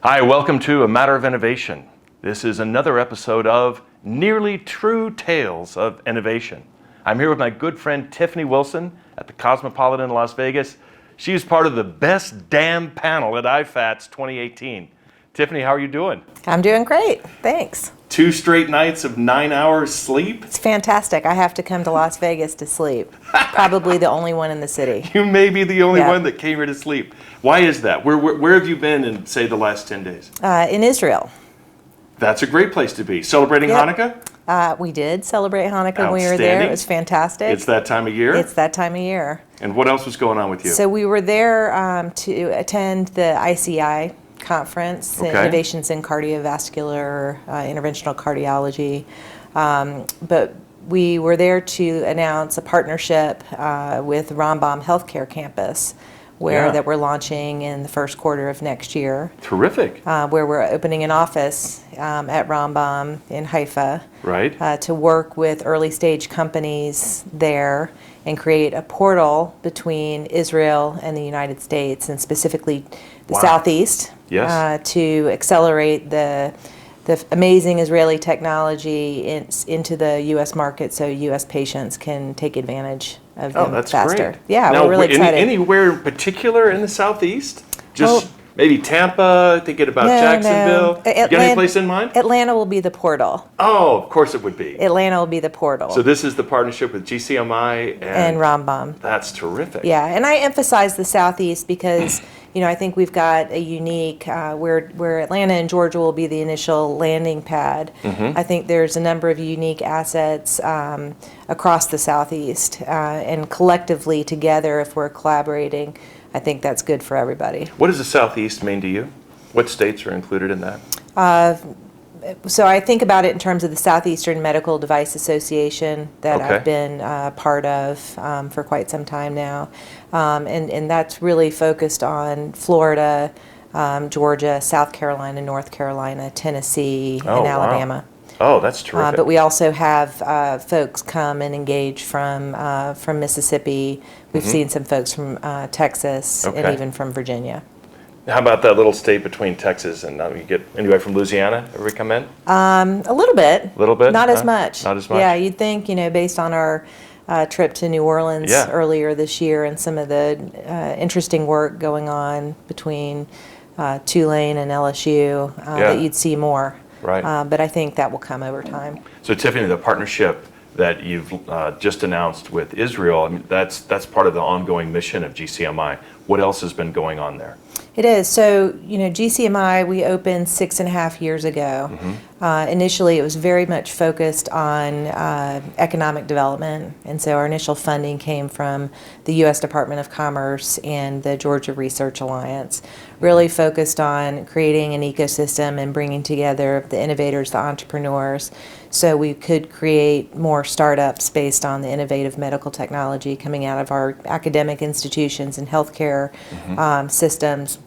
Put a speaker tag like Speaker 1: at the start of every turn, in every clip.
Speaker 1: Hi, welcome to A Matter of Innovation. This is another episode of Nearly True Tales of Innovation. I'm here with my good friend Tiffany Wilson at the Cosmopolitan in Las Vegas. She's part of the Best Damn panel at IFATS 2018. Tiffany, how are you doing?
Speaker 2: I'm doing great, thanks.
Speaker 1: 2 straight nights of 9 hours sleep?
Speaker 2: It's fantastic. I have to come to Las Vegas to sleep. Probably the only one in the city.
Speaker 1: You may be the only one that came here to sleep. Why is that? Where have you been in, say, the last 10 days?
Speaker 2: In Israel.
Speaker 1: That's a great place to be. Celebrating Hanukkah?
Speaker 2: We did celebrate Hanukkah when we were there. It was fantastic.
Speaker 1: It's that time of year?
Speaker 2: It's that time of year.
Speaker 1: And what else was going on with you?
Speaker 2: So we were there to attend the ICI conference, Innovations in Cardiovascular Interventional Cardiology. But we were there to announce a partnership with Rambam Healthcare Campus, that we're launching in the first quarter of next year.
Speaker 1: Terrific.
Speaker 2: Where we're opening an office at Rambam in Haifa.
Speaker 1: Right.
Speaker 2: To work with early stage companies there and create a portal between Israel and the United States, and specifically the Southeast.
Speaker 1: Yes.
Speaker 2: To accelerate the amazing Israeli technology into the U.S. market, so U.S. patients can take advantage of them faster.
Speaker 1: Great.
Speaker 2: Yeah,
Speaker 1: now,
Speaker 2: we're really excited.
Speaker 1: Anywhere in particular in the Southeast? Just maybe Tampa, thinking about Jacksonville?
Speaker 2: No.
Speaker 1: You got any place in mind?
Speaker 2: Atlanta will be the portal.
Speaker 1: Oh, of course it would be.
Speaker 2: Atlanta will be the portal.
Speaker 1: So this is the partnership with GCMI
Speaker 2: and Rambam.
Speaker 1: That's terrific.
Speaker 2: Yeah, and I emphasize the Southeast because I think we've got a unique, where Atlanta and Georgia will be the initial landing pad. Mm-hmm. I think there's a number of unique assets across the Southeast, and collectively together, if we're collaborating, I think that's good for everybody.
Speaker 1: What does the Southeast mean to you? What states are included in that?
Speaker 2: So I think about it in terms of the Southeastern Medical Device Association that I've been part of for quite some time now. And that's really focused on Florida, Georgia, South Carolina, North Carolina, Tennessee, and Alabama.
Speaker 1: Wow. Oh, that's terrific.
Speaker 2: But we also have folks come and engage from Mississippi. We've seen some folks from Texas and even from Virginia.
Speaker 1: How about that little state between Texas and you get anybody from Louisiana? Ever come in?
Speaker 2: A little bit.
Speaker 1: A little bit?
Speaker 2: Not as much.
Speaker 1: Not as much?
Speaker 2: Yeah, you'd think, based on our trip to New Orleans earlier this year and some of the interesting work going on between Tulane and LSU, that you'd see more.
Speaker 1: Right.
Speaker 2: But I think that will come over time.
Speaker 1: So Tiffany, the partnership that you've just announced with Israel, that's part of the ongoing mission of GCMI. What else has been going on there?
Speaker 2: It is. So, GCMI, we opened 6.5 years ago. Mm-hmm. Initially, it was very much focused on economic development. And so our initial funding came from the U.S. Department of Commerce and the Georgia Research Alliance, really focused on creating an ecosystem and bringing together the innovators, the entrepreneurs, so we could create more startups based on the innovative medical technology coming out of our academic institutions and healthcare systems,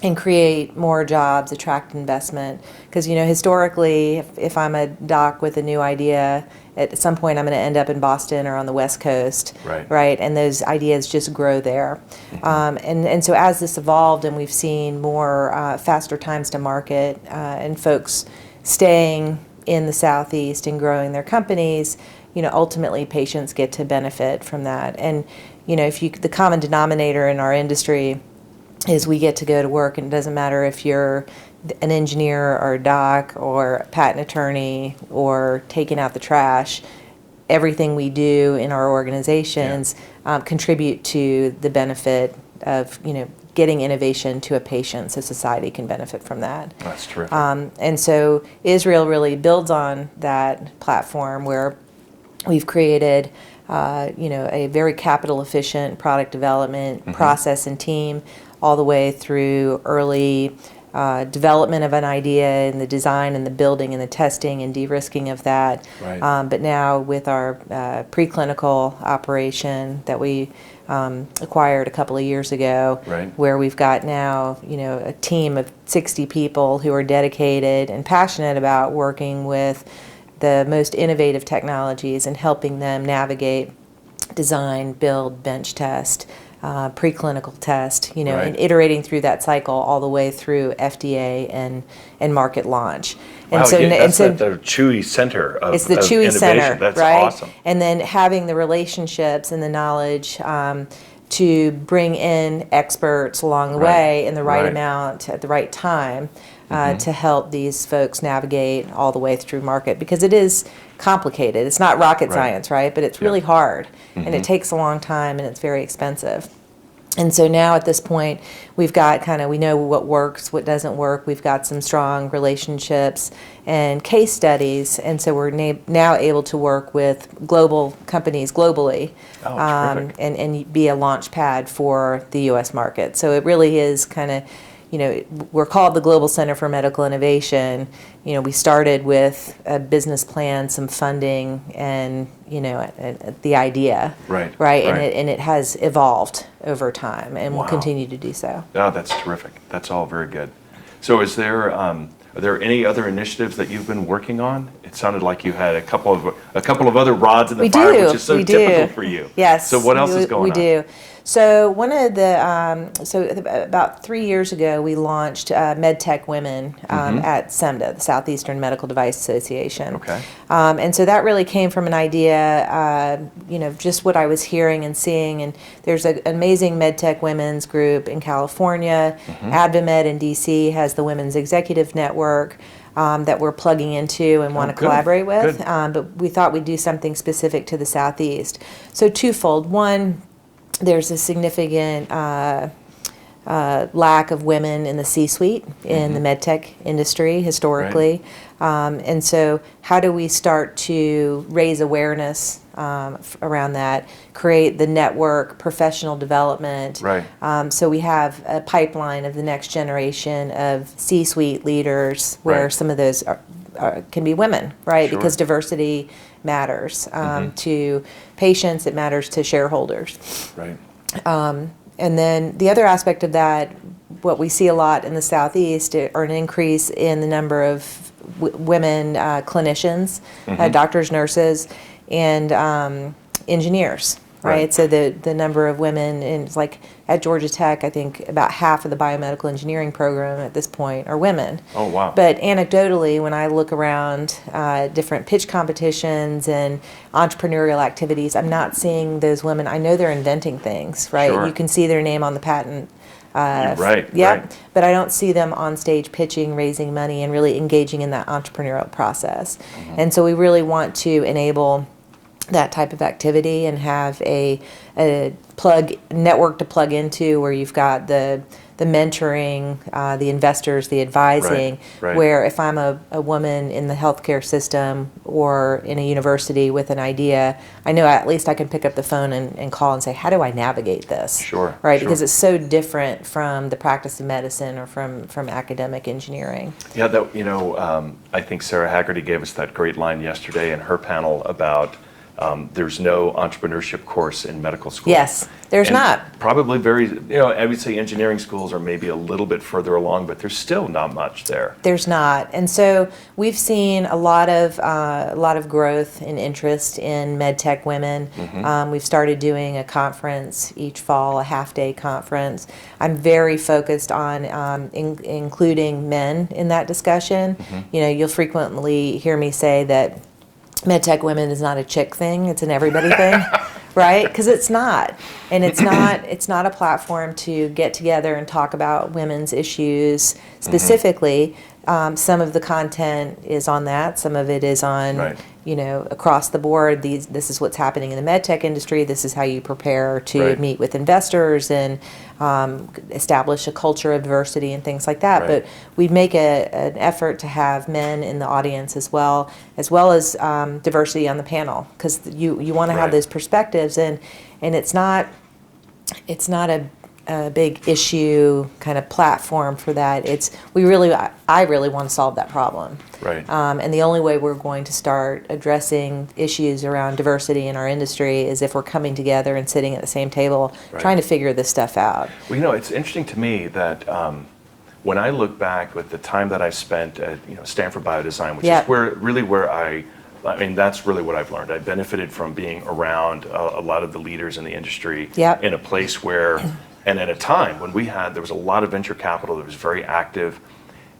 Speaker 2: and create more jobs, attract investment. Because, historically, if I'm a doc with a new idea, at some point I'm going to end up in Boston or on the West Coast, right? And those ideas just grow there. And so as this evolved and we've seen more faster times to market and folks staying in the Southeast and growing their companies, ultimately patients get to benefit from that. And, the common denominator in our industry is we get to go to work, and it doesn't matter if you're an engineer or a doc or a patent attorney or taking out the trash. Everything we do in our organizations contribute to the benefit of, getting innovation to a patient so society can benefit from that.
Speaker 1: That's terrific.
Speaker 2: And so Israel really builds on that platform where we've created a very capital efficient product development process and team, all the way through early development of an idea and the design and the building and the testing and de-risking of that.
Speaker 1: Right.
Speaker 2: But now with our preclinical operation that we acquired a couple of years ago, where we've got now a team of 60 people who are dedicated and passionate about working with the most innovative technologies and helping them navigate, design, build, bench test, preclinical test, you know,
Speaker 1: Right.
Speaker 2: and iterating through that cycle all the way through FDA and market launch. And
Speaker 1: Wow,
Speaker 2: so,
Speaker 1: yeah,
Speaker 2: and
Speaker 1: that's
Speaker 2: so
Speaker 1: the Chewy Center
Speaker 2: it's the
Speaker 1: of
Speaker 2: Chewy
Speaker 1: innovation.
Speaker 2: Center,
Speaker 1: That's
Speaker 2: right?
Speaker 1: awesome.
Speaker 2: And then having the relationships and the knowledge to bring in experts along the
Speaker 1: Right,
Speaker 2: way in the right
Speaker 1: right.
Speaker 2: amount at the right time to help these folks navigate all the way through market, because it is complicated. It's not rocket
Speaker 1: Right.
Speaker 2: science, right? But it's
Speaker 1: Yeah.
Speaker 2: really hard, and it takes a long time, and it's very expensive. And so now at this point, we've got we know what works, what doesn't work. We've got some strong relationships and case studies. And so we're now able to work with global companies globally
Speaker 1: Oh, terrific.
Speaker 2: and be a launch pad for the U.S. market. So it really is we're called the Global Center for Medical Innovation. You know, we started with a business plan, some funding, and the idea.
Speaker 1: Right,
Speaker 2: Right.
Speaker 1: right.
Speaker 2: And it has evolved over time, and will
Speaker 1: Wow.
Speaker 2: continue to do so.
Speaker 1: Oh, that's terrific. That's all very good. So is there, are there any other initiatives that you've been working on? It sounded like you had a couple of other rods in the
Speaker 2: We
Speaker 1: fire,
Speaker 2: do.
Speaker 1: which is so
Speaker 2: We
Speaker 1: typical
Speaker 2: do.
Speaker 1: for you.
Speaker 2: Yes.
Speaker 1: So what else is going
Speaker 2: we
Speaker 1: on?
Speaker 2: do. So one of the about 3 years ago, we launched MedTech Women at SEMDA, the Southeastern Medical Device Association.
Speaker 1: Okay.
Speaker 2: And so that really came from an idea, just what I was hearing and seeing. And there's an amazing MedTech women's group in California. AdvaMed in DC has the Women's Executive Network. That we're plugging into and want to
Speaker 1: good,
Speaker 2: collaborate with.
Speaker 1: good.
Speaker 2: But we thought we'd do something specific to the Southeast. So twofold. One, there's a significant lack of women in the C-suite in the medtech industry historically. And so how do we start to raise awareness around that, create the network, professional development.
Speaker 1: Right.
Speaker 2: So we have a pipeline of the next generation of C-suite leaders where
Speaker 1: Right.
Speaker 2: some of those can be women, right?
Speaker 1: Sure.
Speaker 2: Because diversity matters to patients, it matters to shareholders.
Speaker 1: Right.
Speaker 2: And then the other aspect of that, what we see a lot in the Southeast are an increase in the number of women clinicians, doctors, nurses, and engineers, right?
Speaker 1: Right.
Speaker 2: So the number of women, and like at Georgia Tech, I think about half of the biomedical engineering program at this point are women.
Speaker 1: Oh, wow.
Speaker 2: But anecdotally, when I look around different pitch competitions and entrepreneurial activities, I'm not seeing those women. I know they're inventing things, right?
Speaker 1: Sure.
Speaker 2: You can see their name on the patent.
Speaker 1: Right,
Speaker 2: Yep.
Speaker 1: right.
Speaker 2: But I don't see them on stage pitching, raising money, and really engaging in that entrepreneurial process. And so we really want to enable that type of activity and have a network to plug into where you've got the mentoring, the investors, the advising,
Speaker 1: right.
Speaker 2: where if I'm a woman in the healthcare system or in a university with an idea, I know at least I can pick up the phone and call and say, how do I navigate this?
Speaker 1: Sure,
Speaker 2: Right,
Speaker 1: sure.
Speaker 2: because it's so different from the practice of medicine or from academic engineering.
Speaker 1: Yeah, I think Sarah Haggerty gave us that great line yesterday in her panel about there's no entrepreneurship course in medical school.
Speaker 2: Yes, there's
Speaker 1: And
Speaker 2: not.
Speaker 1: Probably I would say engineering schools are maybe a little bit further along, but there's still not much there.
Speaker 2: There's not, and so we've seen a lot of growth and interest in MedTech women. We've started doing a conference each fall, a half-day conference. I'm very focused on including men in that discussion. You'll frequently hear me say that MedTech women is not a chick thing; it's an everybody thing. Right? Because it's not. And it's not a platform to get together and talk about women's issues specifically. Some of the content is on that. Some of it is on,
Speaker 1: Right.
Speaker 2: Across the board. This is what's happening in the med tech industry. This is how you prepare to
Speaker 1: Right.
Speaker 2: meet with investors and establish a culture of diversity and things like that.
Speaker 1: Right.
Speaker 2: But we make an effort to have men in the audience as well as diversity on the panel, because you want to have
Speaker 1: Right.
Speaker 2: those perspectives, and it's not a big issue kind of platform for that. I really want to solve that problem.
Speaker 1: Right.
Speaker 2: And the only way we're going to start addressing issues around diversity in our industry is if we're coming together and sitting at the same table,
Speaker 1: Right.
Speaker 2: trying to figure this stuff out.
Speaker 1: Well, it's interesting to me that when I look back with the time that I spent at Stanford Biodesign, which
Speaker 2: Yeah.
Speaker 1: is where I I mean, that's really what I've learned. I benefited from being around a lot of the leaders in the industry
Speaker 2: Yep.
Speaker 1: in a place where, and at a time when there was a lot of venture capital that was very active.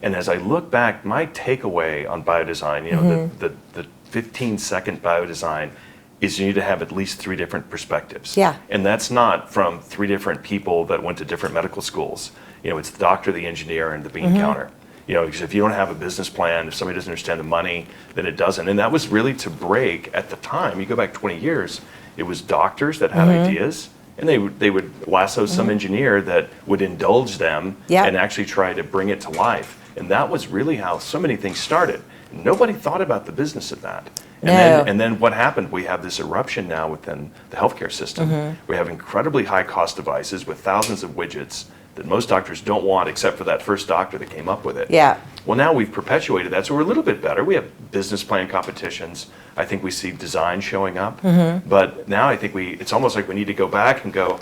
Speaker 1: And as I look back, my takeaway on biodesign, the 15-second biodesign is you need to have at least 3 different perspectives.
Speaker 2: Yeah.
Speaker 1: And that's not from 3 different people that went to different medical schools. It's the doctor, the engineer, and the bean counter. Because if you don't have a business plan, if somebody doesn't understand the money, then it doesn't. And that was really to break at the time. You go back 20 years, it was doctors that had ideas, and they would lasso some engineer that would indulge them and actually try to bring it to life. And that was really how so many things started. Nobody thought about the business of that. And then what happened? We have this eruption now within the healthcare system. We have incredibly high cost devices with thousands of widgets that most doctors don't want except for that first doctor that came up with it.
Speaker 2: Yeah.
Speaker 1: Well, now we've perpetuated that, so we're a little bit better. We have business plan competitions. I think we see design showing up. But now I think it's almost like we need to go back and go,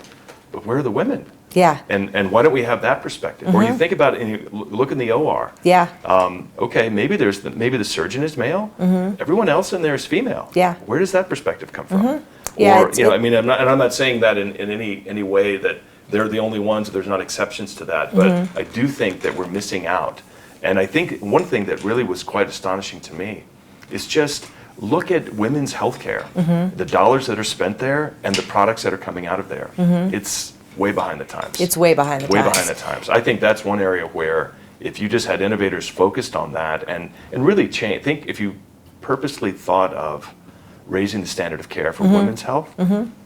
Speaker 1: but where are the women?
Speaker 2: Yeah.
Speaker 1: And why don't we have that perspective? Or you think about it, and you look in the OR.
Speaker 2: Yeah.
Speaker 1: Okay, maybe the surgeon is male. Everyone else in there is female.
Speaker 2: Yeah.
Speaker 1: Where does that perspective come from?
Speaker 2: Yeah,
Speaker 1: Or I mean, I'm not saying that in any way that they're the only ones. There's not exceptions to that, but I do think that we're missing out. And I think one thing that really was quite astonishing to me is just look at women's healthcare, the dollars that are spent there, and the products that are coming out of there. It's way behind the times.
Speaker 2: It's way behind the times.
Speaker 1: Way behind the times. I think that's one area where if you just had innovators focused on that and really change, think if you purposely thought of raising the standard of care for women's health,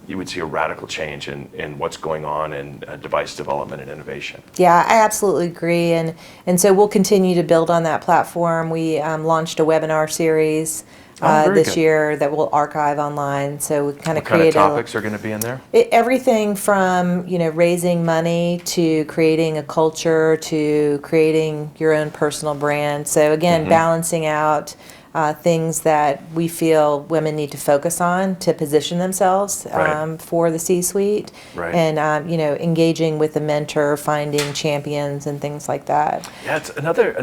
Speaker 1: you would see a radical change in what's going on in device development and innovation.
Speaker 2: Yeah, I absolutely agree. And so we'll continue to build on that platform. We launched a webinar series this
Speaker 1: good.
Speaker 2: year that we'll archive online. So we kind of
Speaker 1: What kind of
Speaker 2: create
Speaker 1: topics are going to be in there?
Speaker 2: everything from raising money to creating a culture to creating your own personal brand. So again, balancing out things that we feel women need to focus on to position themselves for the C-suite, and engaging with a mentor, finding champions and things like that.
Speaker 1: Yeah, it's another.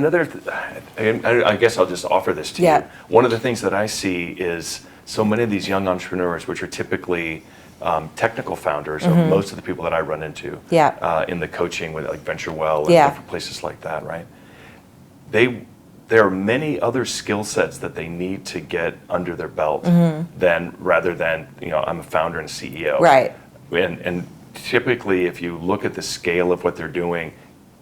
Speaker 1: I guess I'll just offer this to you. One of the things that I see is so many of these young entrepreneurs, which are typically technical founders, of most of the people that I run into in the coaching with like VentureWell and different places like that, right? There are many other skill sets that they need to get under their belt rather than I'm a founder and CEO.
Speaker 2: Right.
Speaker 1: And typically, if you look at the scale of what they're doing,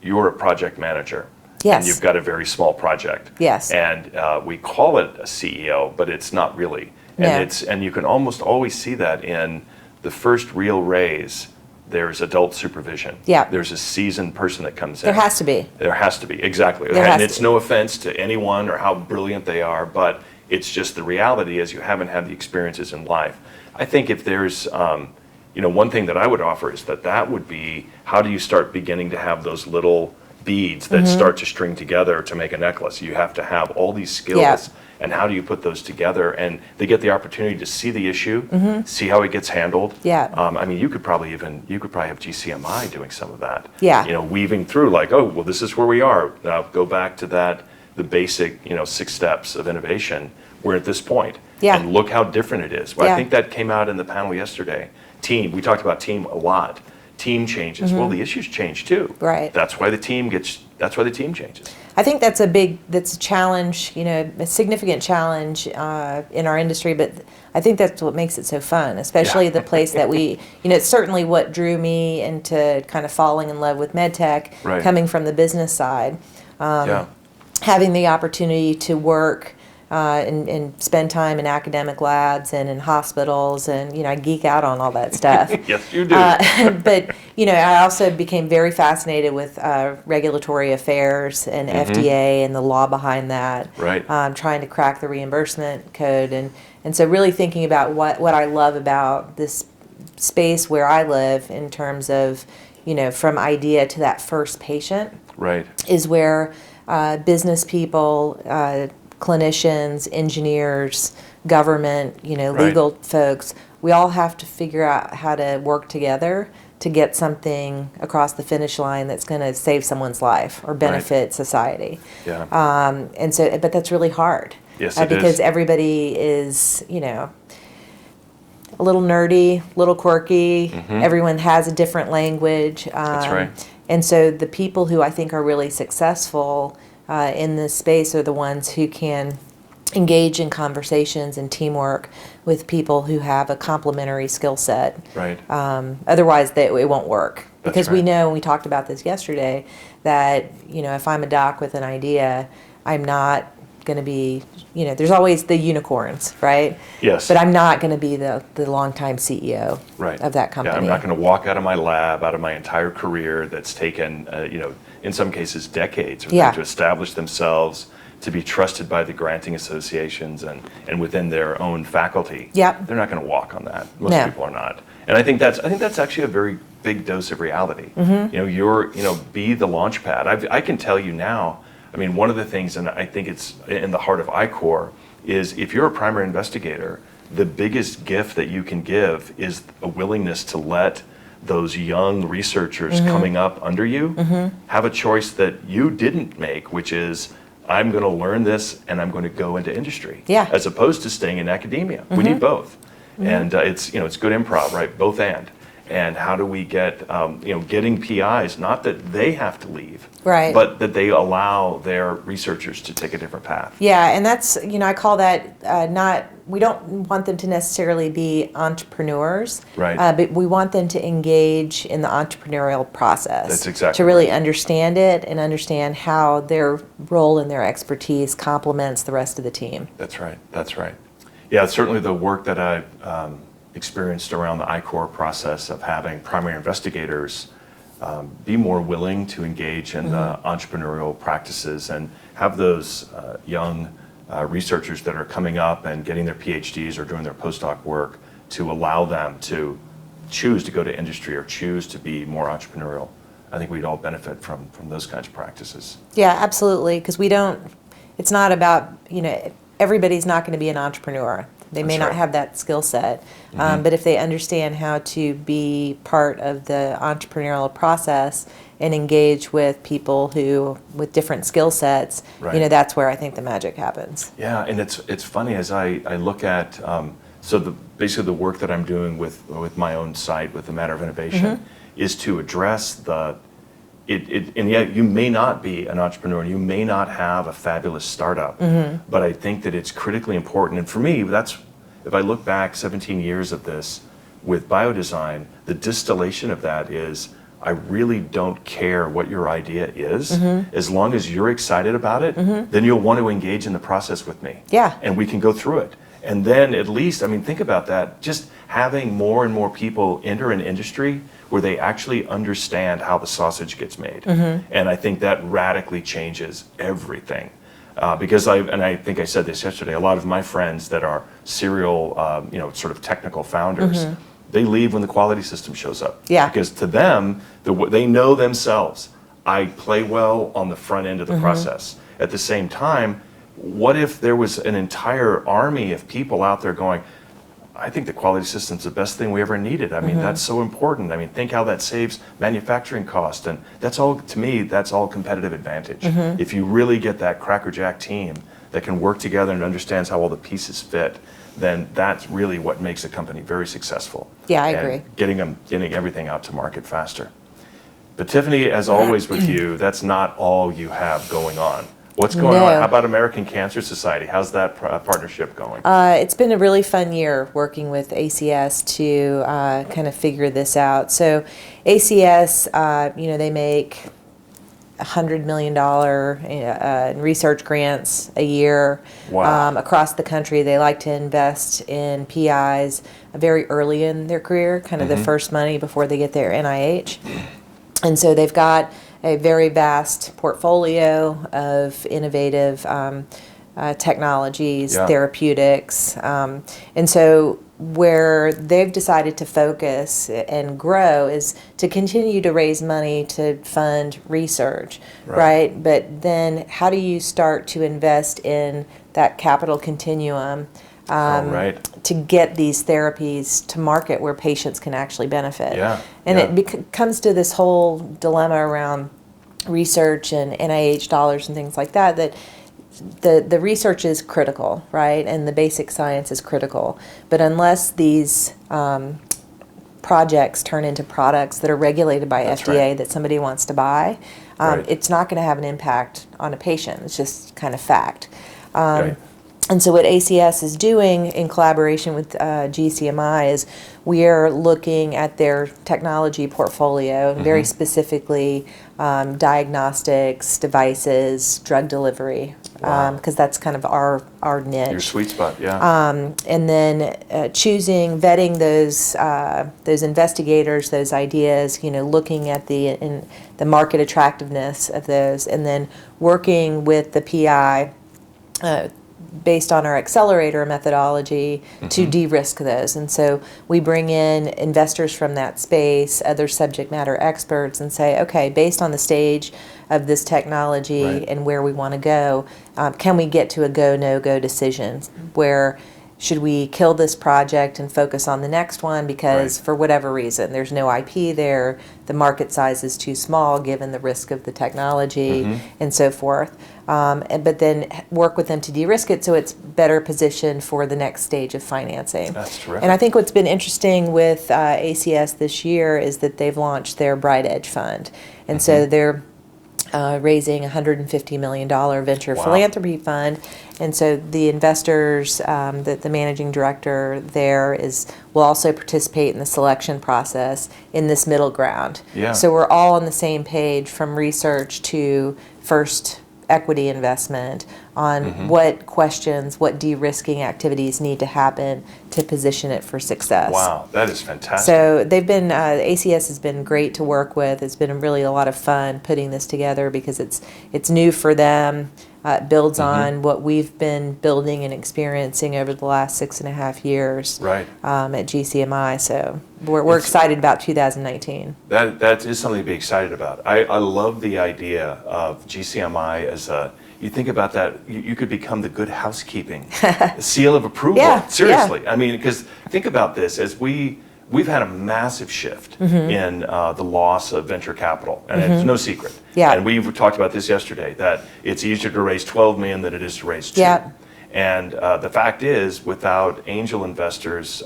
Speaker 1: you're a project manager.
Speaker 2: Yes.
Speaker 1: And you've got a very small project.
Speaker 2: Yes.
Speaker 1: And we call it a CEO, but it's not really. And you can almost always see that in the first real raise. There's adult supervision. Yeah. There's a seasoned person that comes in.
Speaker 2: There has to be.
Speaker 1: There has to be, exactly. And it's no offense to anyone or how brilliant they are, but it's just the reality is you haven't had the experiences in life. I think if there's, one thing that I would offer is that would be, how do you start beginning to have those little beads that start to string together to make a necklace? You have to have all these skills. And how do you put those together? And they get the opportunity to see the issue, see how it gets handled. I mean, you could probably have GCMI doing some of that. Weaving through like, oh, well, this is where we are. Now go back to the basic, 6 steps of innovation. We're at this point. And look how different it is. Well, I think that came out in the panel yesterday. Team, we talked about team a lot. Team changes. Well, the issues change too.
Speaker 2: Right.
Speaker 1: That's why the team changes.
Speaker 2: I think that's a challenge, a significant challenge in our industry, but I think that's what makes it so fun, especially the place that we, it's certainly what drew me into kind of falling in love with medtech, coming from the business side. Having the opportunity to work and spend time in academic labs and in hospitals, and I geek out on all that stuff.
Speaker 1: Yes, you do.
Speaker 2: But I also became very fascinated with regulatory affairs and FDA and the law behind that. Trying to crack the reimbursement code, and so really thinking about what I love about this space where I live in terms of from idea to that first patient. Is where business people, clinicians, engineers, government, legal folks, we all have to figure out how to work together to get something across the finish line that's going to save someone's life or benefit society. And so, but that's really hard.
Speaker 1: Yes, it
Speaker 2: because
Speaker 1: is.
Speaker 2: everybody is, a little nerdy, a little quirky. Everyone has a different language.
Speaker 1: That's right.
Speaker 2: And so the people who I think are really successful in this space are the ones who can engage in conversations and teamwork with people who have a complementary skill set.
Speaker 1: Right.
Speaker 2: Otherwise, it won't work.
Speaker 1: That's
Speaker 2: Because we
Speaker 1: right.
Speaker 2: know, and we talked about this yesterday, that, if I'm a doc with an idea, I'm not going to be, there's always the unicorns, right?
Speaker 1: Yes.
Speaker 2: But I'm not going to be the longtime CEO
Speaker 1: Right.
Speaker 2: of that company.
Speaker 1: Yeah, I'm not going to walk out of my lab, out of my entire career that's taken, in some cases decades for
Speaker 2: Yeah.
Speaker 1: them to establish themselves, to be trusted by the granting associations and within their own faculty.
Speaker 2: Yep.
Speaker 1: They're not going to walk on that. Most
Speaker 2: No.
Speaker 1: people are not. And I think that's actually a very big dose of reality. Be the launch pad. I can tell you now, one of the things, and I think it's in the heart of iCore, is if you're a primary investigator, the biggest gift that you can give is a willingness to let those young researchers coming up under you have a choice that you didn't make, which is, I'm going to learn this and I'm going to go into industry,
Speaker 2: Yeah.
Speaker 1: as opposed to staying in academia. We need both. And it's good improv, right? Both and how do we get getting PIs, not that they have to leave,
Speaker 2: Right.
Speaker 1: but that they allow their researchers to take a different path.
Speaker 2: Yeah, and that's, I call that we don't want them to necessarily be entrepreneurs,
Speaker 1: Right.
Speaker 2: But we want them to engage in the entrepreneurial process.
Speaker 1: That's exactly
Speaker 2: to really
Speaker 1: right.
Speaker 2: understand it and understand how their role and their expertise complements the rest of the team.
Speaker 1: That's right. That's right. Yeah, certainly the work that I've experienced around the iCore process of having primary investigators be more willing to engage in the entrepreneurial practices and have those young researchers that are coming up and getting their PhDs or doing their postdoc work to allow them to choose to go to industry or choose to be more entrepreneurial. I think we'd all benefit from those kinds of practices.
Speaker 2: Yeah, absolutely, because it's not about, everybody's not going to be an entrepreneur. They may
Speaker 1: That's
Speaker 2: not
Speaker 1: right.
Speaker 2: have that skill set, but if they understand how to be part of the entrepreneurial process and engage with people with different skill sets,
Speaker 1: Right.
Speaker 2: that's where I think the magic happens.
Speaker 1: Yeah, and it's funny as I look at basically the work that I'm doing with my own site with the Matter of Innovation is to address and yet you may not be an entrepreneur and you may not have a fabulous startup, but I think that it's critically important. And for me, if I look back 17 years of this with biodesign, the distillation of that is I really don't care what your idea is. As long as you're excited about it, then you'll want to engage in the process with me.
Speaker 2: Yeah.
Speaker 1: And we can go through it. And then at least, think about that, just having more and more people enter an industry where they actually understand how the sausage gets made. And I think that radically changes everything. Because I think I said this yesterday, a lot of my friends that are serial, sort of technical founders, they leave when the quality system shows up.
Speaker 2: Yeah.
Speaker 1: Because to them, they know themselves, I play well on the front end of the process. At the same time, what if there was an entire army of people out there going, I think the quality system's the best thing we ever needed. That's so important. Think how that saves manufacturing cost. And that's all, to me, that's all competitive advantage. If you really get that crackerjack team that can work together and understands how all the pieces fit, then that's really what makes a company very successful.
Speaker 2: Yeah, I
Speaker 1: and
Speaker 2: agree.
Speaker 1: Getting everything out to market faster. But Tiffany, as always with you, that's not all you have going on. What's going on?
Speaker 2: No.
Speaker 1: How about American Cancer Society? How's that partnership going?
Speaker 2: It's been a really fun year working with ACS to kind of figure this out. So ACS, they make $100 million in research grants a year.
Speaker 1: Wow.
Speaker 2: Across the country. They like to invest in PIs very early in their career, kind of the first money before they get their NIH. And so they've got a very vast portfolio of innovative technologies,
Speaker 1: Yeah.
Speaker 2: therapeutics. And so where they've decided to focus and grow is to continue to raise money to fund research, right? But then how do you start to invest in that capital continuum to get these therapies to market where patients can actually benefit?
Speaker 1: Yeah,
Speaker 2: And
Speaker 1: yeah.
Speaker 2: it comes to this whole dilemma around research and NIH dollars and things like that, the research is critical, right? And the basic science is critical. But unless these projects turn into products that are regulated by
Speaker 1: That's
Speaker 2: FDA
Speaker 1: right.
Speaker 2: that somebody wants to buy,
Speaker 1: Right.
Speaker 2: it's not going to have an impact on a patient. It's just kind of fact.
Speaker 1: Right.
Speaker 2: And so what ACS is doing in collaboration with GCMI is we are looking at their technology portfolio, and very specifically diagnostics, devices, drug delivery,
Speaker 1: Wow.
Speaker 2: because that's kind of our niche.
Speaker 1: Your sweet spot, yeah.
Speaker 2: And then vetting those investigators, those ideas, looking at the market attractiveness of those, and then working with the PI based on our accelerator methodology to de-risk those. And so we bring in investors from that space, other subject matter experts, and say, okay, based on the stage of this technology
Speaker 1: Right.
Speaker 2: and where we want to go, can we get to a go, no-go decision where should we kill this project and focus on the next one because
Speaker 1: Right.
Speaker 2: for whatever reason, there's no IP there, the market size is too small given the risk of the technology and so forth. But then work with them to de-risk it so it's better positioned for the next stage of financing.
Speaker 1: That's terrific.
Speaker 2: And I think what's been interesting with ACS this year is that they've launched their Bright Edge Fund. And so they're raising a $150 million venture
Speaker 1: Wow.
Speaker 2: philanthropy fund. And so the investors, the managing director there will also participate in the selection process in this middle ground.
Speaker 1: Yeah.
Speaker 2: So we're all on the same page from research to first equity investment on what questions, what de-risking activities need to happen to position it for success.
Speaker 1: Wow, that is fantastic.
Speaker 2: So they've been, ACS has been great to work with. It's been really a lot of fun putting this together because it's new for them. It builds on what we've been building and experiencing over the last 6.5 years
Speaker 1: Right.
Speaker 2: at GCMI. So we're excited about 2019.
Speaker 1: That is something to be excited about. I love the idea of GCMI as you think about that, you could become the good housekeeping seal of approval.
Speaker 2: Yeah,
Speaker 1: Seriously. I mean, because think about this, as we've had a massive shift in the loss of venture capital, and it's no secret.
Speaker 2: Yeah.
Speaker 1: And we've talked about this yesterday, that it's easier to raise 12 million than it is to raise 2.
Speaker 2: Yeah.
Speaker 1: And the fact is, without angel investors,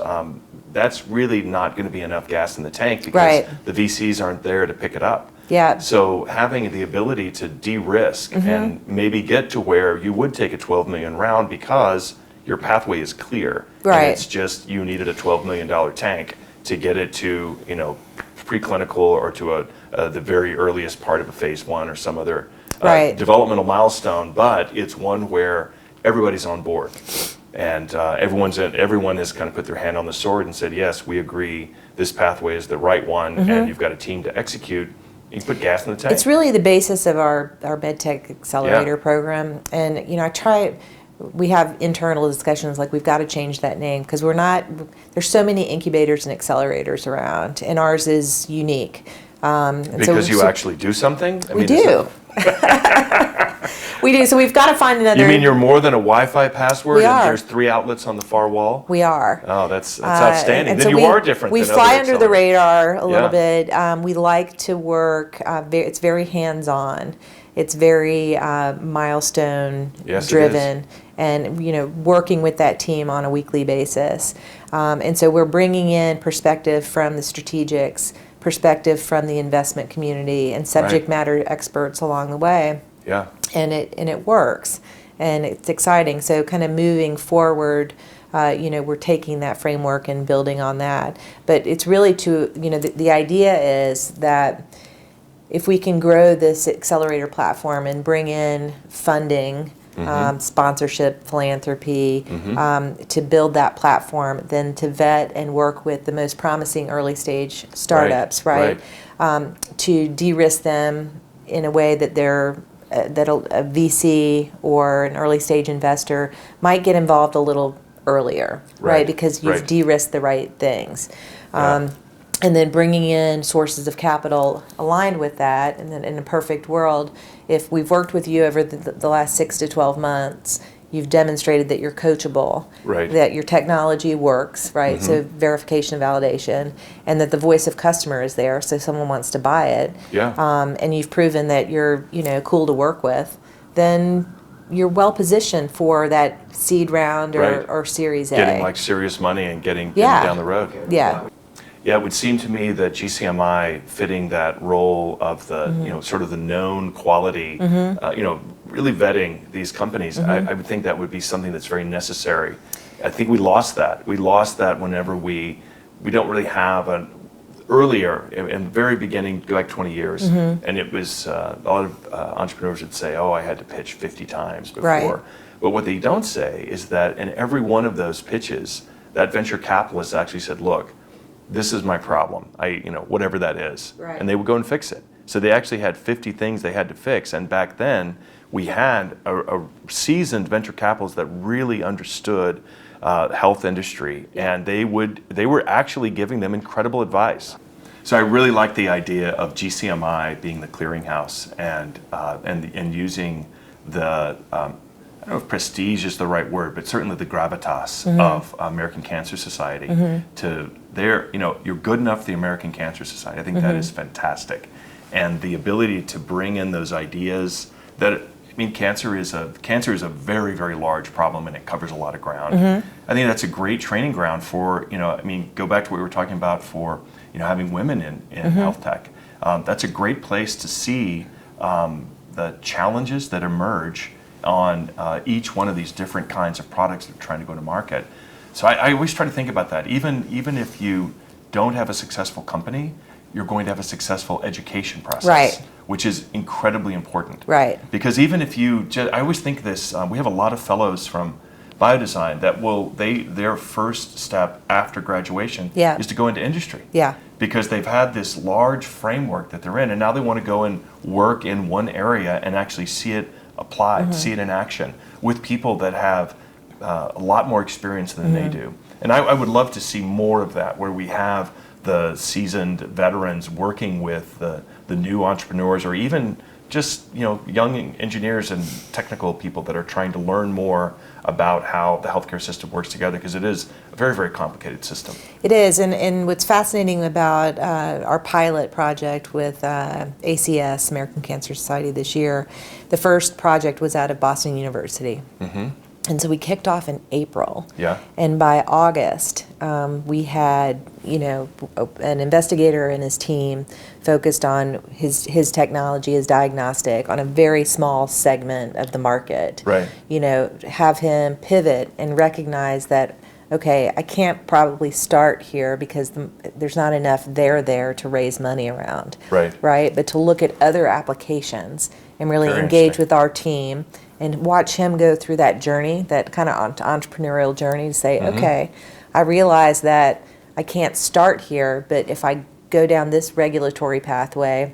Speaker 1: that's really not going to be enough gas in the tank because
Speaker 2: Right.
Speaker 1: the VCs aren't there to pick it up.
Speaker 2: Yeah.
Speaker 1: So having the ability to de-risk and maybe get to where you would take a 12 million round because your pathway is clear.
Speaker 2: Right.
Speaker 1: And it's just you needed a $12 million tank to get it to, preclinical or to the very earliest part of a phase 1 or some other
Speaker 2: Right.
Speaker 1: developmental milestone, but it's one where everybody's on board. And everyone has kind of put their hand on the sword and said, yes, we agree, this pathway is the right one, and you've got a team to execute. You can put gas in the tank.
Speaker 2: It's really the basis of our MedTech Accelerator
Speaker 1: Yeah.
Speaker 2: program. And, we have internal discussions like we've got to change that name because there's so many incubators and accelerators around, and ours is unique.
Speaker 1: Because you actually do something?
Speaker 2: We do. We do. So we've got to find another.
Speaker 1: You mean you're more than a Wi-Fi password
Speaker 2: We
Speaker 1: and
Speaker 2: are.
Speaker 1: there's 3 outlets on the far wall?
Speaker 2: We are.
Speaker 1: Oh, that's outstanding.
Speaker 2: And
Speaker 1: Then
Speaker 2: so
Speaker 1: you are different
Speaker 2: We
Speaker 1: than
Speaker 2: fly
Speaker 1: other
Speaker 2: under the
Speaker 1: accelerators.
Speaker 2: radar a little
Speaker 1: Yeah.
Speaker 2: bit. We like to work. It's very hands-on. It's very milestone
Speaker 1: Yes, it
Speaker 2: driven, and working with that team on a weekly basis. And so we're bringing in perspective from the strategics, perspective from the investment community, and subject
Speaker 1: Right.
Speaker 2: matter experts along the way.
Speaker 1: Yeah.
Speaker 2: And it works, and it's exciting. So kind of moving forward, we're taking that framework and building on that. But it's really the idea is that if we can grow this accelerator platform and bring in funding, sponsorship, philanthropy, to build that platform, then to vet and work with the most promising early stage startups, right? To de-risk them in a way that that a VC or an early stage investor might get involved a little earlier, right? Because you've
Speaker 1: Right.
Speaker 2: de-risked the right things.
Speaker 1: Yeah.
Speaker 2: And then bringing in sources of capital aligned with that. And then in a perfect world, if we've worked with you over the last 6 to 12 months, you've demonstrated that you're coachable,
Speaker 1: Right.
Speaker 2: that your technology works, right? So verification and validation, and that the voice of customer is there, so someone wants to buy it.
Speaker 1: Yeah.
Speaker 2: And you've proven that you're, cool to work with, then you're well positioned for that seed round
Speaker 1: Right.
Speaker 2: or Series A.
Speaker 1: Getting like serious money and getting
Speaker 2: Yeah.
Speaker 1: down the road.
Speaker 2: Yeah.
Speaker 1: Yeah, it would seem to me that GCMI fitting that role of the, sort of the known quality, really vetting these companies, I would think that would be something that's very necessary. I think we lost that. We lost that whenever we don't really have an earlier, in the very beginning, go back 20 years, and it was, a lot of entrepreneurs would say, oh, I had to pitch 50 times before.
Speaker 2: Right.
Speaker 1: But what they don't say is that in every one of those pitches, that venture capitalist actually said, look, this is my problem, whatever that is.
Speaker 2: Right.
Speaker 1: And they would go and fix it. So they actually had 50 things they had to fix. And back then, we had a seasoned venture capitalist that really understood health industry, and they were actually giving them incredible advice. So I really like the idea of GCMI being the clearinghouse and using the I don't know if prestige is the right word, but certainly the gravitas of American Cancer Society to you're good enough for the American Cancer Society. I think that is fantastic. And the ability to bring in those ideas cancer is a very, very large problem, and it covers a lot of ground. I think that's a great training ground for, go back to what we were talking about for, having women in health tech. That's a great place to see the challenges that emerge on each one of these different kinds of products that are trying to go to market. So I always try to think about that. Even if you don't have a successful company, you're going to have a successful education process,
Speaker 2: Right.
Speaker 1: which is incredibly important.
Speaker 2: Right.
Speaker 1: Because even if I always think this, we have a lot of fellows from biodesign that their first step after graduation
Speaker 2: Yeah.
Speaker 1: is to go into industry.
Speaker 2: Yeah.
Speaker 1: Because they've had this large framework that they're in, and now they want to go and work in one area and actually see it applied, see it in action with people that have a lot more experience than they do. And I would love to see more of that, where we have the seasoned veterans working with the new entrepreneurs, or even just young engineers and technical people that are trying to learn more about how the healthcare system works together, because it is a very, very complicated system.
Speaker 2: It is, and what's fascinating about our pilot project with ACS, American Cancer Society, this year, the first project was out of Boston University. And so we kicked off in April.
Speaker 1: Yeah.
Speaker 2: And by August, we had, an investigator and his team focused on his technology, his diagnostic, on a very small segment of the market.
Speaker 1: Right.
Speaker 2: Have him pivot and recognize that, okay, I can't probably start here because there's not enough there to raise money around.
Speaker 1: Right.
Speaker 2: Right. But to look at other applications and really
Speaker 1: Very
Speaker 2: engage
Speaker 1: interesting.
Speaker 2: with our team and watch him go through that journey, that kind of entrepreneurial journey, to say, okay, I realize that I can't start here, but if I go down this regulatory pathway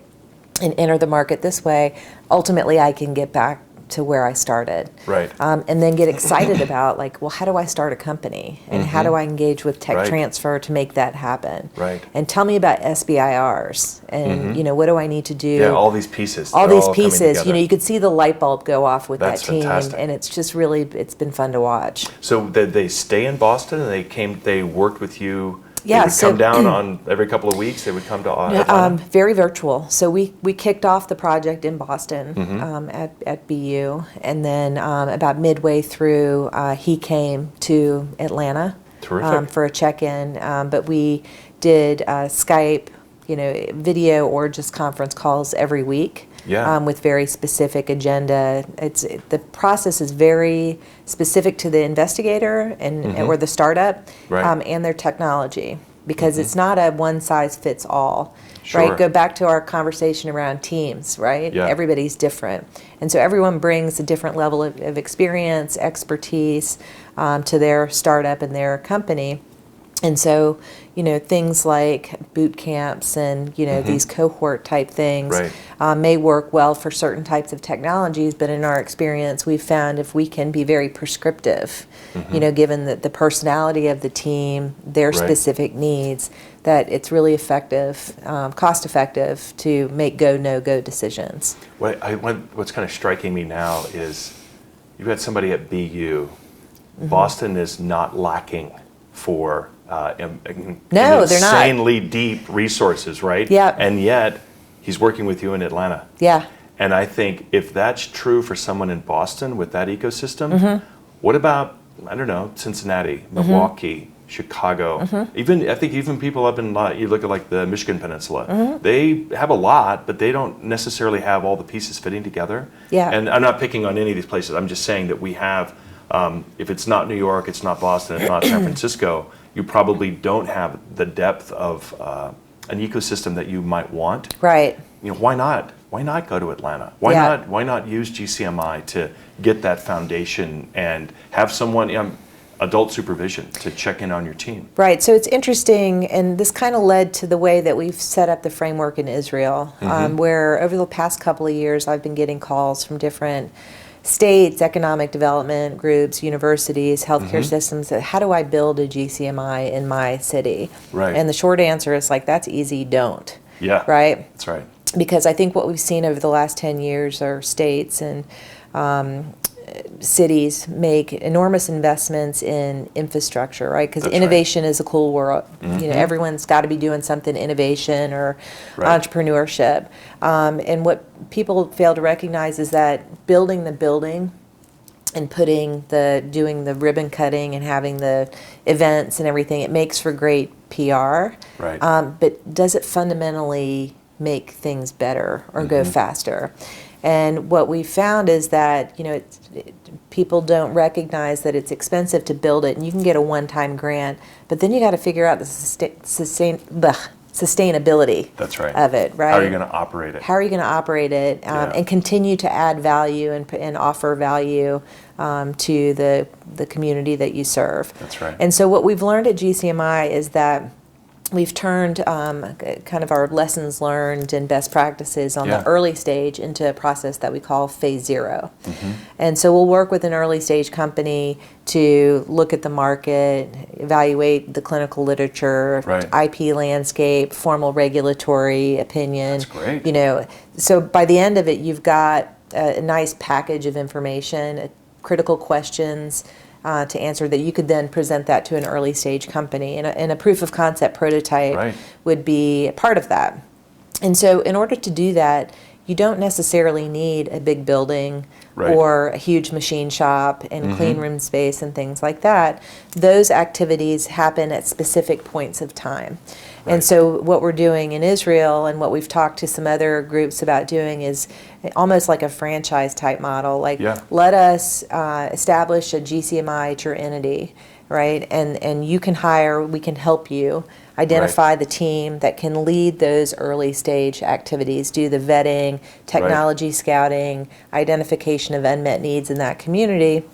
Speaker 2: and enter the market this way, ultimately I can get back to where I started.
Speaker 1: Right.
Speaker 2: And then get excited about, how do I start a company? And how do I engage with tech
Speaker 1: Right.
Speaker 2: transfer to make that happen?
Speaker 1: Right.
Speaker 2: And tell me about SBIRs, and what do I need to do?
Speaker 1: Yeah, all these pieces.
Speaker 2: All
Speaker 1: they're
Speaker 2: these
Speaker 1: coming
Speaker 2: pieces,
Speaker 1: together.
Speaker 2: you could see the light bulb go off with
Speaker 1: That's
Speaker 2: that team,
Speaker 1: fantastic.
Speaker 2: and it's just really, it's been fun to watch.
Speaker 1: So did they stay in Boston, and they worked with you?
Speaker 2: Yeah,
Speaker 1: They would
Speaker 2: so-
Speaker 1: come down on every couple of weeks. They would come to Atlanta.
Speaker 2: Very virtual. So we kicked off the project in Boston at BU, and then about midway through, he came to Atlanta
Speaker 1: Terrific.
Speaker 2: for a check-in. But we did Skype, video or just conference calls every week.
Speaker 1: Yeah.
Speaker 2: With very specific agenda. The process is very specific to the investigator or the startup,
Speaker 1: Right.
Speaker 2: and their technology, because it's not a one size fits all.
Speaker 1: Sure.
Speaker 2: Right? Go back to our conversation around teams, right?
Speaker 1: Yeah.
Speaker 2: Everybody's different. And so everyone brings a different level of experience, expertise to their startup and their company. And so, things like boot camps and, these cohort type things
Speaker 1: Right.
Speaker 2: may work well for certain types of technologies, but in our experience, we've found if we can be very prescriptive, given the personality of the team, their
Speaker 1: Right.
Speaker 2: specific needs, that it's really effective, cost effective to make go, no-go decisions.
Speaker 1: What's kind of striking me now is you've got somebody at BU. Boston is not lacking for
Speaker 2: No, they're not.
Speaker 1: insanely deep resources, right?
Speaker 2: Yeah.
Speaker 1: And yet he's working with you in Atlanta.
Speaker 2: Yeah.
Speaker 1: And I think if that's true for someone in Boston with that ecosystem, what about, I don't know, Cincinnati, Milwaukee, Chicago, I think even people up in, you look at like the Michigan Peninsula, they have a lot, but they don't necessarily have all the pieces fitting together.
Speaker 2: Yeah.
Speaker 1: And I'm not picking on any of these places. I'm just saying that we have, if it's not New York, it's not Boston, it's not San Francisco, you probably don't have the depth of an ecosystem that you might want.
Speaker 2: Right.
Speaker 1: Why not? Why not go to Atlanta? Why
Speaker 2: Yeah.
Speaker 1: Why not use GCMI to get that foundation and have someone, adult supervision to check in on your team?
Speaker 2: Right. So it's interesting, and this kind of led to the way that we've set up the framework in Israel, where over the past couple of years I've been getting calls from different states, economic development groups, universities, healthcare systems. How do I build a GCMI in my city?
Speaker 1: Right.
Speaker 2: And the short answer is like, that's easy, don't.
Speaker 1: Yeah.
Speaker 2: Right?
Speaker 1: That's right.
Speaker 2: Because I think what we've seen over the last 10 years are states and cities make enormous investments in infrastructure, right? Because
Speaker 1: That's
Speaker 2: innovation is a cool word. Everyone's got to be doing something innovation or entrepreneurship. And what people fail to recognize is that building the building and doing the ribbon cutting and having the events and everything, it makes for great PR.
Speaker 1: Right.
Speaker 2: But does it fundamentally make things better or go faster? And what we found is that, people don't recognize that it's expensive to build it, and you can get a one-time grant, but then you got to figure out the sustainability
Speaker 1: That's right.
Speaker 2: of it, right?
Speaker 1: How are you going to operate it?
Speaker 2: How are you going to operate it and continue to add value and offer value to the community that you serve?
Speaker 1: That's right.
Speaker 2: And so what we've learned at GCMI is that we've turned kind of our lessons learned and best practices on the early stage into a process that we call phase 0. And so we'll work with an early stage company to look at the market, evaluate the clinical literature, IP landscape, formal regulatory opinion.
Speaker 1: That's great.
Speaker 2: So by the end of it, you've got a nice package of information, critical questions to answer that you could then present that to an early stage company. And a proof of concept prototype would be a part of that. And so in order to do that, you don't necessarily need a big building or a huge machine shop and clean room space and things like that. Those activities happen at specific points of time. And so what we're doing in Israel and what we've talked to some other groups about doing is almost like a franchise type model. Like, let us establish a GCMI at your entity, right? And you can we can help you identify the team that can lead those early stage activities, do the vetting, technology scouting, identification of unmet needs in that community.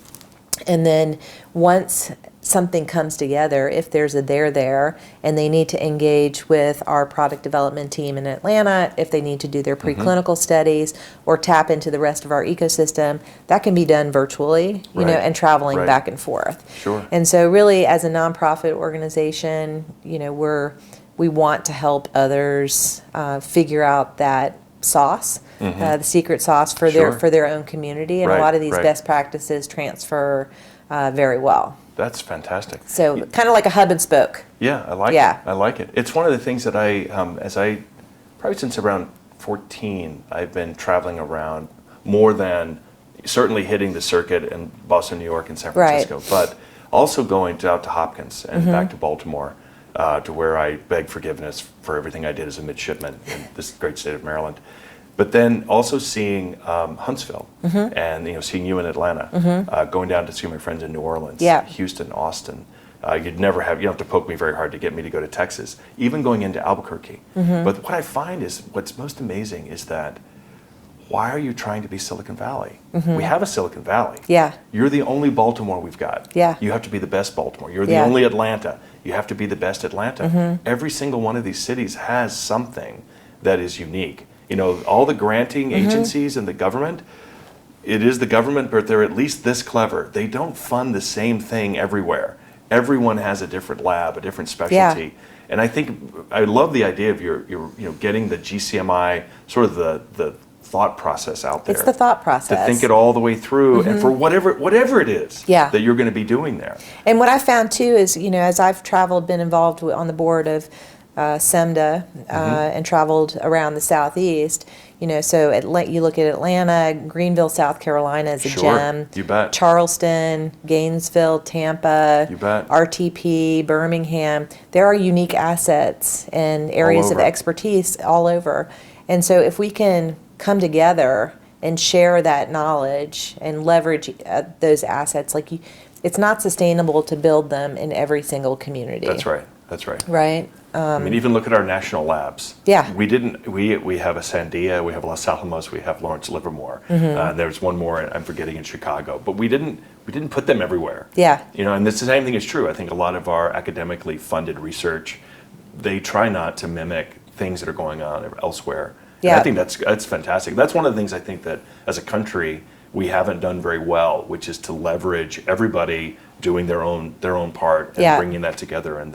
Speaker 2: And then once something comes together, if there's a there, and they need to engage with our product development team in Atlanta, if they need to do their preclinical studies or tap into the rest of our ecosystem, that can be done virtually, and traveling back and forth.
Speaker 1: Sure.
Speaker 2: And so really, as a nonprofit organization, we want to help others figure out that sauce, the secret sauce for their own community, and a lot of these best practices transfer very well.
Speaker 1: That's fantastic.
Speaker 2: So kind of like a hub and spoke.
Speaker 1: Yeah, I like it. I like it. It's one of the things that probably since around 14, I've been traveling around more than certainly hitting the circuit in Boston, New York, and San Francisco, but also going out to Hopkins and back to Baltimore, to where I beg forgiveness for everything I did as a midshipman in this great state of Maryland. But then also seeing Huntsville and seeing you in Atlanta, going down to see my friends in New Orleans, Houston, Austin. You don't have to poke me very hard to get me to go to Texas, even going into Albuquerque. But what I find is what's most amazing is that why are you trying to be Silicon Valley? We have a Silicon Valley. You're the only Baltimore we've got. You have to be the best Baltimore. You're the only Atlanta. You have to be the best Atlanta. Every single one of these cities has something that is unique. All the granting agencies and the government, it is the government, but they're at least this clever. They don't fund the same thing everywhere. Everyone has a different lab, a different specialty. And I think I love the idea of your getting the GCMI, sort of the thought process out there.
Speaker 2: It's the thought process.
Speaker 1: To think it all the way through, and for whatever it is that you're going to be doing there.
Speaker 2: And what I found too is, as I've traveled, been involved on the board of SEMDA and traveled around the Southeast, So you look at Atlanta, Greenville, South Carolina is a
Speaker 1: Sure,
Speaker 2: gem.
Speaker 1: you bet.
Speaker 2: Charleston, Gainesville, Tampa,
Speaker 1: You bet.
Speaker 2: RTP, Birmingham. There are unique assets and areas of
Speaker 1: over.
Speaker 2: expertise all over. And so if we can come together and share that knowledge and leverage those assets, it's not sustainable to build them in every single community.
Speaker 1: That's right. That's right.
Speaker 2: Right?
Speaker 1: I mean, even look at our national labs.
Speaker 2: Yeah.
Speaker 1: We have a Sandia, we have Los Alamos, we have Lawrence Livermore. There's one more I'm forgetting in Chicago, but we didn't put them everywhere.
Speaker 2: Yeah.
Speaker 1: And the same thing is true. I think a lot of our academically funded research, they try not to mimic things that are going on elsewhere.
Speaker 2: Yeah.
Speaker 1: And I think that's fantastic. That's one of the things I think that as a country we haven't done very well, which is to leverage everybody doing their own part and
Speaker 2: Yeah.
Speaker 1: bringing that together in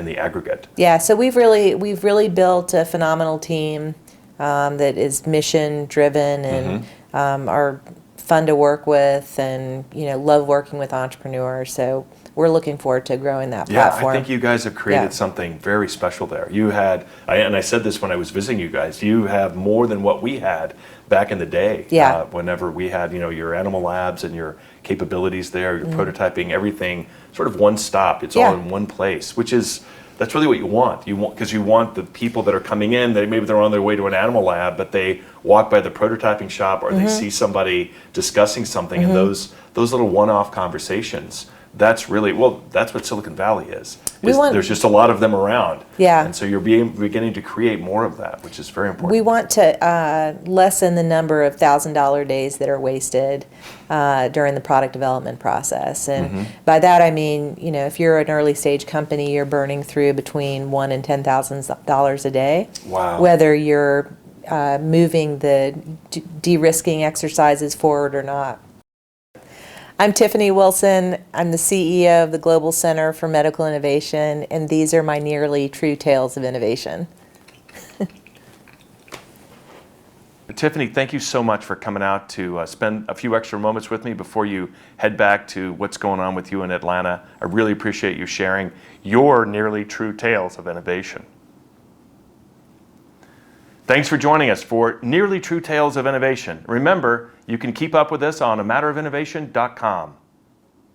Speaker 1: the aggregate.
Speaker 2: Yeah, so we've really built a phenomenal team that is mission driven and are fun to work with, and love working with entrepreneurs. So we're looking forward to growing that platform.
Speaker 1: I think you guys have created
Speaker 2: Yeah.
Speaker 1: something very special there. You had, and I said this when I was visiting you guys, you have more than what we had back in the day.
Speaker 2: Yeah.
Speaker 1: Whenever we had, your animal labs and your capabilities there, your prototyping, everything, sort of one stop. It's all in one place, that's really what you want. Because you want the people that are coming in, maybe they're on their way to an animal lab, but they walk by the prototyping shop or they see somebody discussing something, and those little one-off conversations. That's what Silicon Valley is. There's just a lot of them around.
Speaker 2: Yeah.
Speaker 1: And so you're beginning to create more of that, which is very important.
Speaker 2: We want to lessen the number of $1,000 days that are wasted during the product development process. And by that I mean, if you're an early stage company, you're burning through between $1,000 and $10,000 a day.
Speaker 1: Wow.
Speaker 2: Whether you're moving the de-risking exercises forward or not. I'm Tiffany Wilson. I'm the CEO of the Global Center for Medical Innovation, and these are my nearly true tales of innovation.
Speaker 1: Tiffany, thank you so much for coming out to spend a few extra moments with me before you head back to what's going on with you in Atlanta. I really appreciate you sharing your nearly true tales of innovation. Thanks for joining us for Nearly True Tales of Innovation. Remember, you can keep up with us on amatterofinnovation.com.